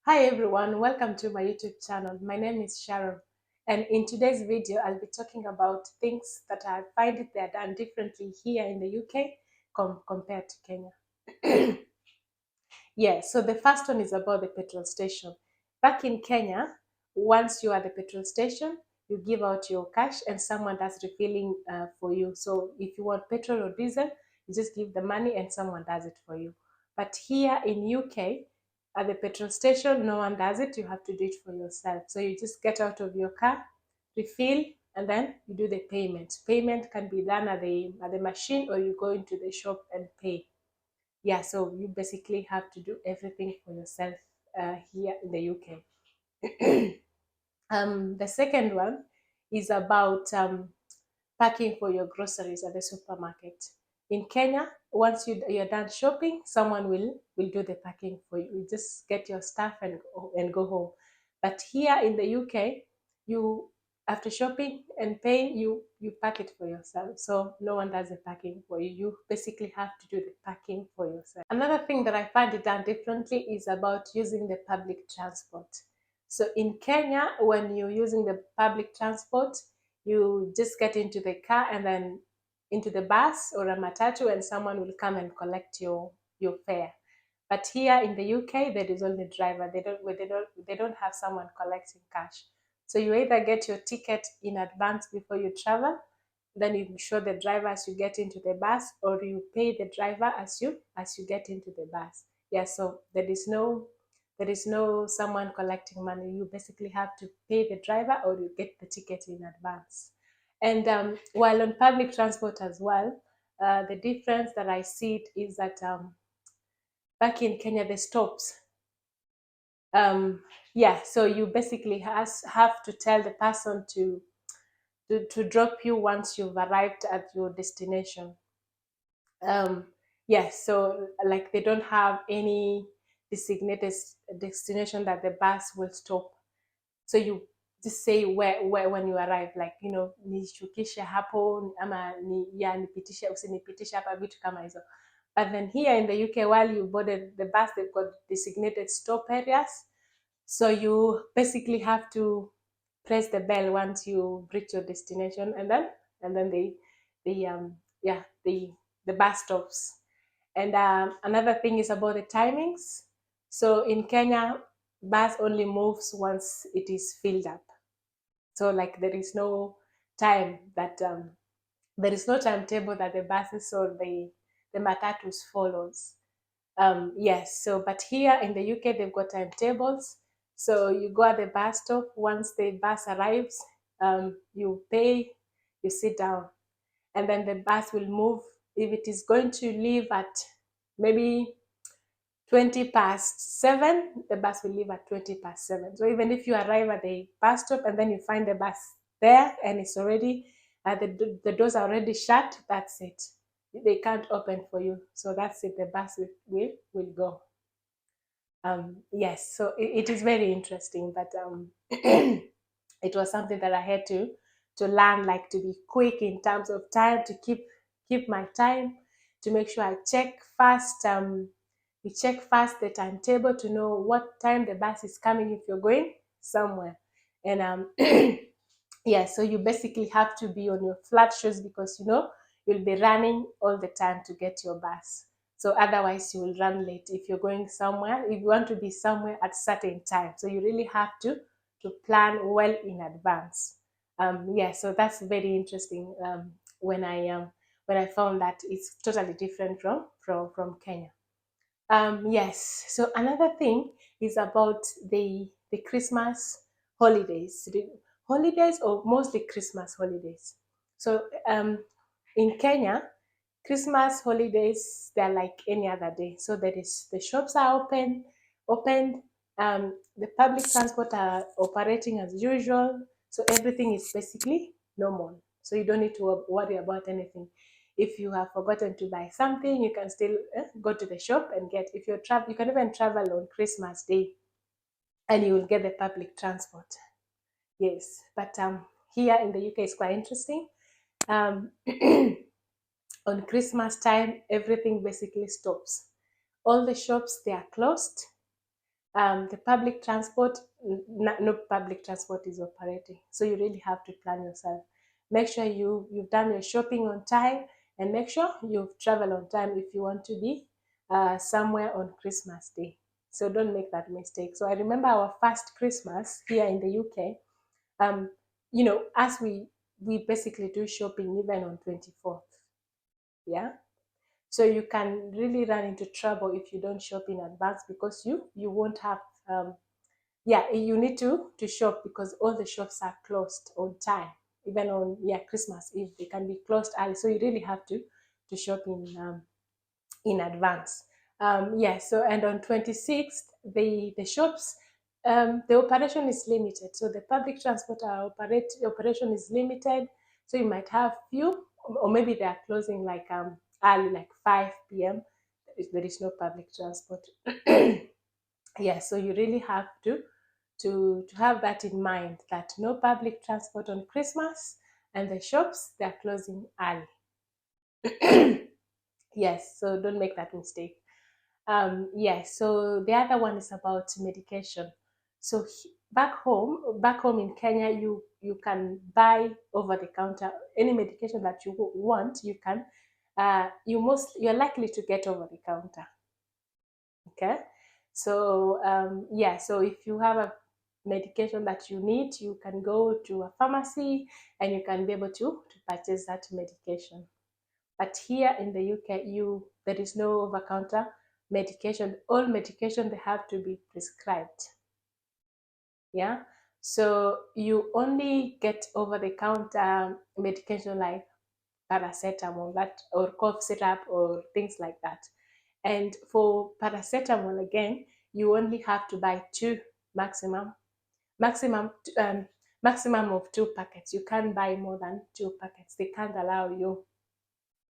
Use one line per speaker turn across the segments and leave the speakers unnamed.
Hi everyone, welcome to my YouTube channel. My name is Sharon, and in today's video I'll be talking about things that I find it they're done differently here in the UK compared to Kenya. Yeah, so the first one is about the petrol station. Back in Kenya, once you are at the petrol station, you give out your cash and someone does refilling for you. So if you want petrol or diesel, you just give the money and someone does it for you. But here in UK, at the petrol station, no one does it. You have to do it for yourself. So you just get out of your car, refill, and then you do the payment. Payment can be done at the machine, or you go into the shop and pay. Yeah, so you basically have to do everything for yourself here in the UK. The second one is about packing for your groceries at the supermarket. In Kenya, once you're done shopping, someone will do the packing for you. You just get your stuff and go home. But here in the UK, you after shopping and paying, you pack it for yourself. So no one does the packing for you. You basically have to do the packing for yourself. Another thing that I find it done differently is about using the public transport. So in Kenya, when you're using the public transport, you just get into the car and then into the bus or a matatu, and someone will come and collect your fare. But here in the UK, there is only driver. They don't have someone collecting cash. So you either get your ticket in advance before you travel, then you show the driver as you get into the bus, or you pay the driver as you get into the bus. Yeah, so there is no someone collecting money. You basically have to pay the driver, or you get the ticket in advance. And while on public transport as well, the difference that I see it is that back in Kenya, the stops. Yeah, so you basically have to tell the person to drop you once you've arrived at your destination. um yes, so like they don't have any designated destination that the bus will stop. So you just say where when you arrive, like nishukishe hapo ama nipitishe usinipitishe hapa, vitu kama hizo. But then here in the UK, while you boarded the bus, they've got designated stop areas. So you basically have to press the bell once you reach your destination, and then the yeah the bus stops. And another thing is about the timings. So in Kenya, bus only moves once it is filled up. So like there is no timetable that the buses or the matatus follows. Yes, so but here in the UK they've got timetables. So you go at the bus stop. Once the bus arrives, you pay, you sit down, and then the bus will move. If it is going to leave at maybe 20 past 7, the bus will leave at 20 past 7. So even if you arrive at the bus stop and then you find the bus there and it's already, the doors are already shut, that's it. They can't open for you. So that's it. The bus will go. Yes, so it is very interesting, but it was something that I had to learn, like to be quick in terms of time, to keep my time, to make sure I check first. You check first the timetable to know what time the bus is coming if you're going somewhere, and yeah, so you basically have to be on your flat shoes because you'll be running all the time to get your bus. So otherwise you will run late if you're going somewhere, if you want to be somewhere at certain time. So you really have to plan well in advance. Yeah, so that's very interesting. When I found that it's totally different from Kenya. Yes, so another thing is about the Christmas holidays. The holidays, or mostly Christmas holidays. So in Kenya, Christmas holidays, they're like any other day. So the shops are opened. The public transport are operating as usual. So everything is basically normal. So you don't need to worry about anything. If you have forgotten to buy something, you can still go to the shop and get. If you're you can even travel on Christmas Day, and you will get the public transport. Yes, but here in the UK, it's quite interesting. Um, on Christmas time, everything basically stops. All the shops, they are closed. The public transport, no public transport is operating. So you really have to plan yourself. Make sure you've done your shopping on time, and make sure you've traveled on time if you want to be somewhere on Christmas Day. So don't make that mistake. So I remember our first Christmas here in the UK. Um, as we basically do shopping even on 24th. Yeah. So you can really run into trouble if you don't shop in advance, because you won't have you need to shop, because all the shops are closed on time. Even on Christmas Eve, they can be closed early. So you really have to shop in advance. So and on 26th, the shops, the operation is limited. So the public transport operation is limited. So you might have few, or maybe they are closing like early, like 5 p.m. There is no public transport. So you really have to have that in mind, that no public transport on Christmas, and the shops, they're closing early. Yes, so don't make that mistake. So the other one is about medication. So back home in Kenya, you can buy over the counter any medication that you want. You can, you're likely to get over the counter. Okay, so so if you have a medication that you need, you can go to a pharmacy and you can be able to purchase that medication. But here in the UK, there is no over-counter medication. All medication, they have to be prescribed. Yeah. So you only get over-the-counter medication like paracetamol, that, or cough syrup, or things like that. And for paracetamol again, you only have to buy two, maximum maximum um, maximum of 2 packets. You can't buy more than 2 packets. They can't allow you.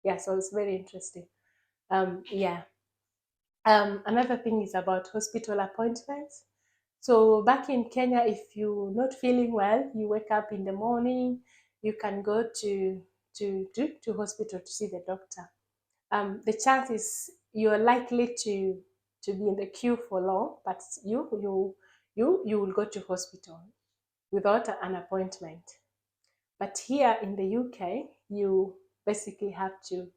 Yeah, so it's very interesting. Um, yeah. Another thing is about hospital appointments. So back in Kenya, if you're not feeling well, you wake up in the morning, you can go to hospital to see the doctor. The chance is you're likely to be in the queue for long, but you will go to hospital without an appointment. But here in the UK, you basically have to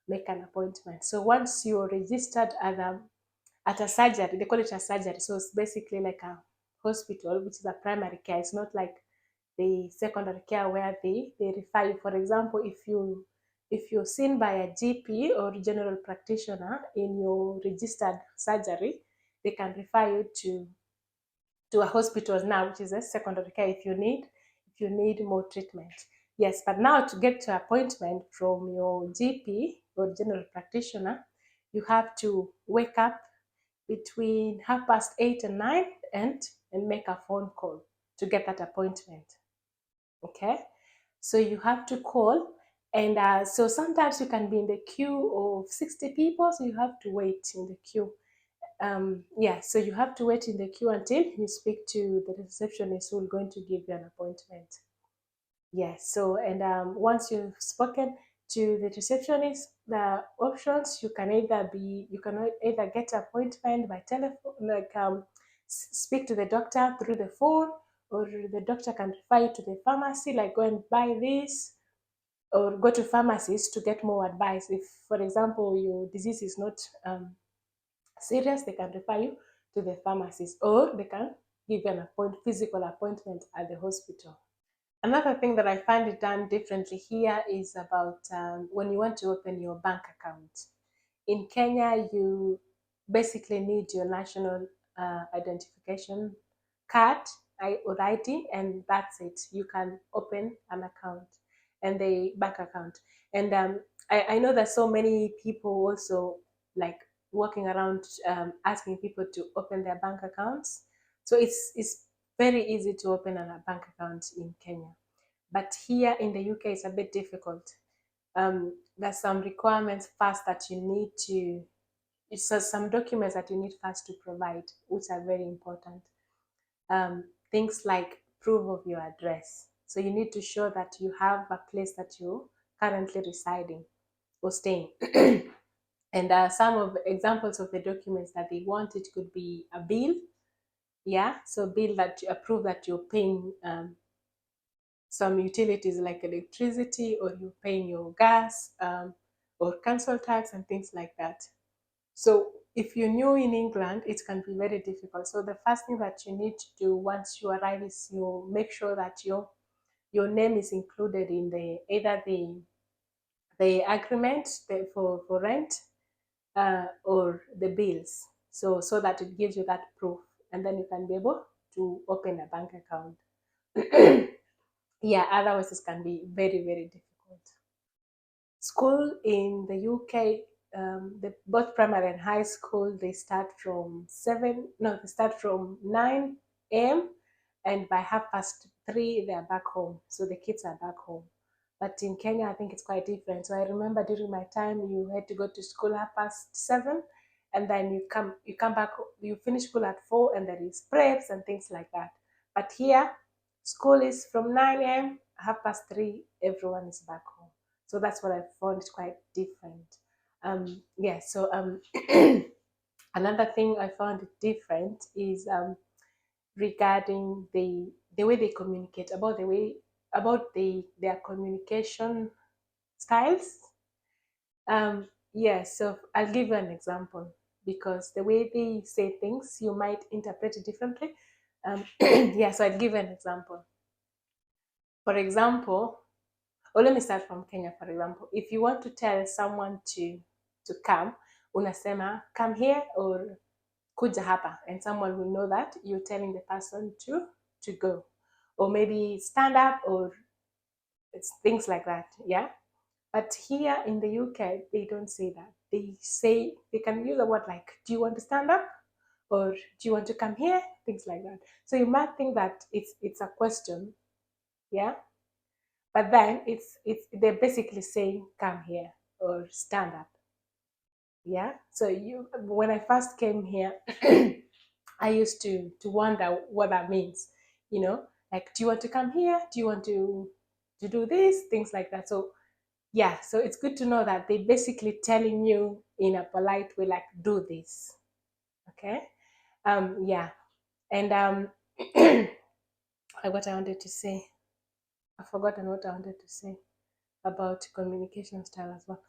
make an appointment. So once you're registered at a surgery, they call it a surgery. So it's basically like a hospital, which is a primary care. It's not like the secondary care where they refer you. For example, if you're seen by a GP or general practitioner in your registered surgery, they can refer you to a hospital now, which is a secondary care, if you need more treatment. Yes, but now to get to appointment from your GP or general practitioner, you have to wake up between 8:30 and 9, and make a phone call to get that appointment. Okay, so you have to call, and so sometimes you can be in the queue of 60 people, so you have to wait in the queue. So you have to wait in the queue until you speak to the receptionist who is going to give you an appointment. Yes. So, and once you've spoken to the receptionist, the options, you can either get an appointment by telephone, like speak to the doctor through the phone, or the doctor can refer you to the pharmacy, like go and buy this, or go to pharmacies to get more advice. If, for example, your disease is not serious, they can refer you to the pharmacist, or they can give you an physical appointment at the hospital. Another thing that I find it done differently here is about when you want to open your bank account. In Kenya, you basically need your national identification card, or ID, and that's it. You can open an account and the bank account. And I know that so many people also like walking around asking people to open their bank accounts. So it's very easy to open a bank account in Kenya. But here in the UK, it's a bit difficult. There's some requirements first that you need to, it's some documents that you need first to provide, which are very important. Things like proof of your address. So you need to show that you have a place that you're currently residing or staying. And some of the examples of the documents that they want, it could be a bill, Yeah, so bill that you approve that you're paying some utilities like electricity, or you're paying your gas, or council tax and things like that. So if you're new in England, it can be very difficult. So the first thing that you need to do once you arrive is you make sure that your name is included in the either the agreement for rent, or the bills. So that it gives you that proof, and then you can be able to open a bank account. Yeah, otherwise it can be very, very difficult. School in the UK, both primary and high school, they start from seven. No, they start from 9 a.m. and by 3:30 they are back home. So the kids are back home. But in Kenya, I think it's quite different. So I remember during my time, you had to go to school 7:30, and then you come back, you finish school at 4, and there is preps and things like that. But here, school is from 9 a.m. 3:30, everyone is back home. So that's what I found quite different. Yeah, so another thing I found different is regarding the way they communicate, about their communication styles. Yeah, so I'll give you an example, because the way they say things, you might interpret it differently. Yeah, so I'll give you an example. For example, or let me start from Kenya, for example. If you want to tell someone to come, unasema come here or kuja hapa, and someone will know that you're telling the person to go, or maybe stand up, or it's things like that. Yeah. But here in the UK, they don't say that. They can use a word like, do you want to stand up? Or do you want to come here? Things like that. So you might think that it's a question, yeah. But then it's they're basically saying come here or stand up. Yeah. So when I first came here, I used to wonder what that means. Like, do you want to come here? Do you want to do this? Things like that. So yeah, so it's good to know that they basically telling you in a polite way, like, do this. Okay. Yeah. And what I wanted to say, I've forgotten what I wanted to say about communication style as well.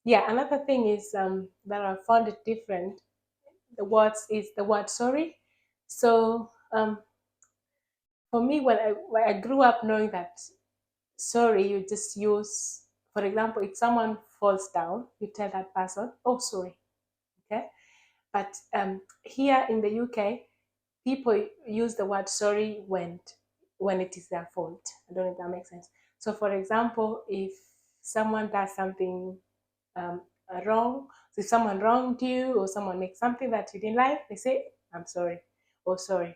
Yeah, another thing is that I found it different. The word sorry. So for me, when I grew up knowing that sorry, you just use, for example, if someone falls down, you tell that person, oh, sorry. Okay. But here in the UK, people use the word sorry when it is their fault. I don't know if that makes sense. So, for example, if someone does something wrong, so if someone wronged you or someone makes something that you didn't like, they say, "I'm sorry" or "sorry."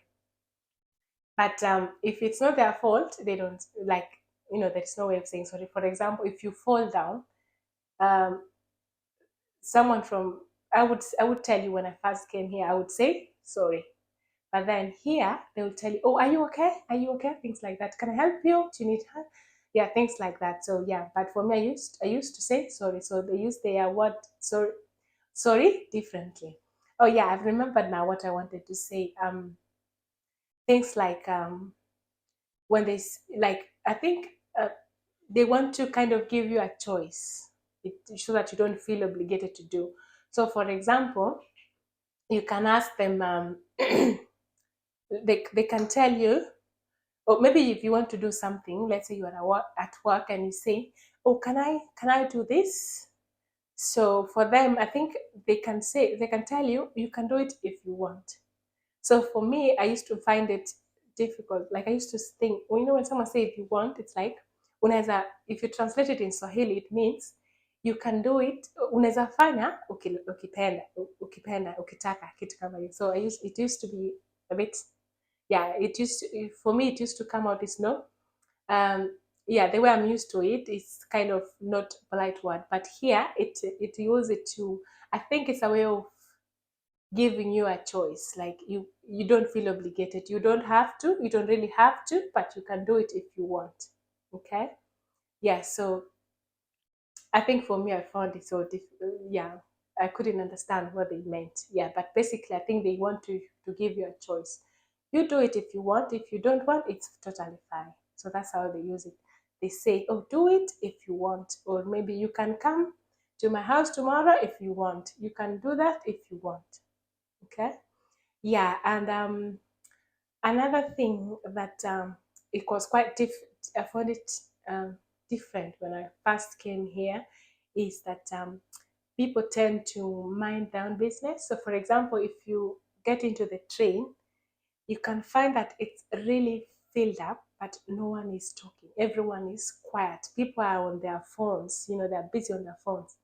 But if it's not their fault, they don't like. There's no way of saying sorry. For example, if you fall down, um, someone from I would tell you when I first came here, I would say sorry. But then here they will tell you, "Oh, are you okay? Are you okay?" Things like that. Can I help you? Do you need help? Yeah, things like that. So yeah, but for me, I used to say sorry. So they use their word sorry differently. Oh yeah, I've remembered now what I wanted to say. Things like when like, I think they want to kind of give you a choice, so that you don't feel obligated to do. So for example, you can ask them. They can tell you, or maybe if you want to do something, let's say you are at work and you say, oh, can I do this? So for them, I think they can tell you, you can do it if you want. So for me, I used to find it difficult. Like, I used to think, when someone say if you want, it's like unaweza, if you translate it in Swahili, it means you can do it, unaweza fanya ukipenda ukitaka, kitu kama hiyo. So it used to be a bit, yeah, for me it used to come out as no. Yeah, the way I'm used to it is kind of not a polite word, but here it uses it to, I think it's a way of giving you a choice. Like, you don't feel obligated, you don't really have to, but you can do it if you want. Okay. Yeah, so I think for me, I found it so difficult. Yeah, I couldn't understand what they meant. Yeah, but basically I think they want to give you a choice. You do it if you want. If you don't want, it's totally fine. So that's how they use it. They say, oh, do it if you want, or maybe you can come to my house tomorrow if you want. You can do that if you want. Okay. Yeah. And another thing that it was quite different, I found it different when I first came here, is that people tend to mind their own business. So, for example, if you get into the train, you can find that it's really filled up, but no one is talking. Everyone is quiet. People are on their phones, they're busy on their phones.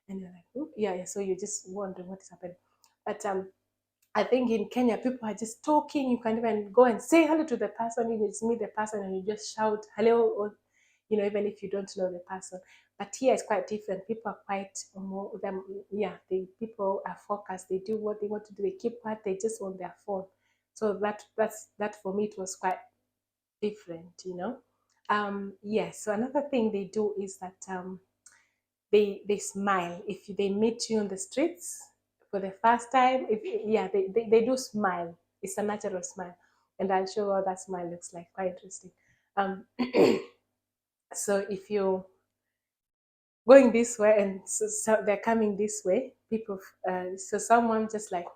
And you're like, oh, yeah, yeah. So you just wonder what is happening. But I think in Kenya, people are just talking. You can even go and say hello to the person. You just meet the person and you just shout hello, or even if you don't know the person. But here it's quite different. People are quite more them. Yeah, people are focused. They do what they want to do. They keep quiet. They just on their phone. So that for me it was quite different. Yes. So another thing they do is that they smile if they meet you on the streets for the first time. If yeah, they do smile. It's a natural smile, and I'll show what that smile looks like. Quite interesting. Um, so if you going this way and so they're coming this way, people, so someone just like,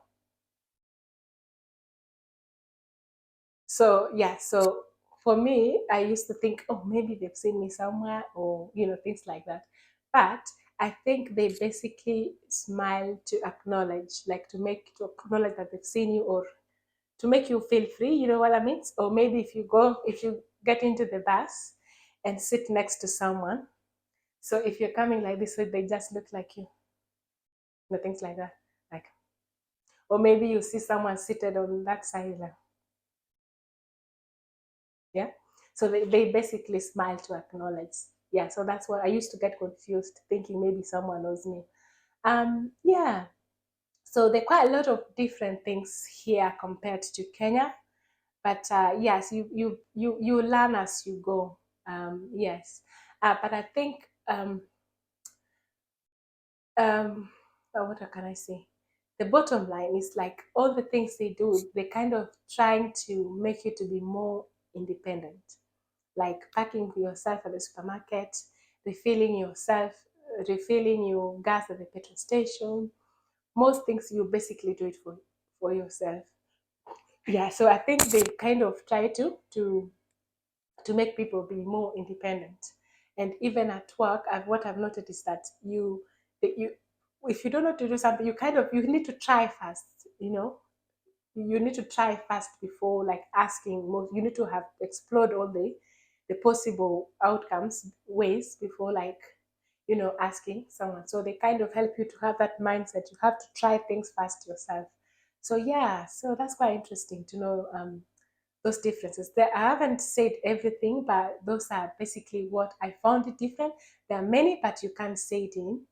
so yeah, so for me, I used to think, oh, maybe they've seen me somewhere, or things like that. But I think they basically smile to acknowledge, like to acknowledge that they've seen you, or to make you feel free. You know what I mean? Or maybe if you get into the bus and sit next to someone, so if you're coming like this, so they just look like things like that, like, or maybe you see someone seated on that side, like, yeah. So they basically smile to acknowledge. Yeah, so that's what I used to get confused, thinking maybe someone knows me. Yeah. So there are quite a lot of different things here compared to Kenya. But yes, you learn as you go. Yes. But I think what can I say? The bottom line is, like, all the things they do, they kind of trying to make you to be more independent, like packing yourself at the supermarket, refilling your gas at the petrol station. Most things you basically do it for yourself. Yeah, so I think they kind of try to make people be more independent. And even at work, what I've noticed is that you if you don't know to do something, you need to try first. You need to try first before, like, asking. You need to have explored all the possible outcomes, ways, before, like, asking someone. So they kind of help you to have that mindset. You have to try things first yourself. So yeah, so that's quite interesting to know those differences. I haven't said everything, but those are basically what I found it different. There are many, but you can't say it in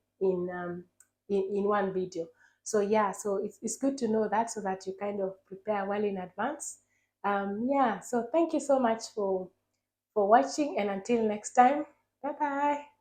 in one video. So yeah, so it's good to know that, so that you kind of prepare well in advance. Yeah, so thank you so much for watching, and until next time, bye bye.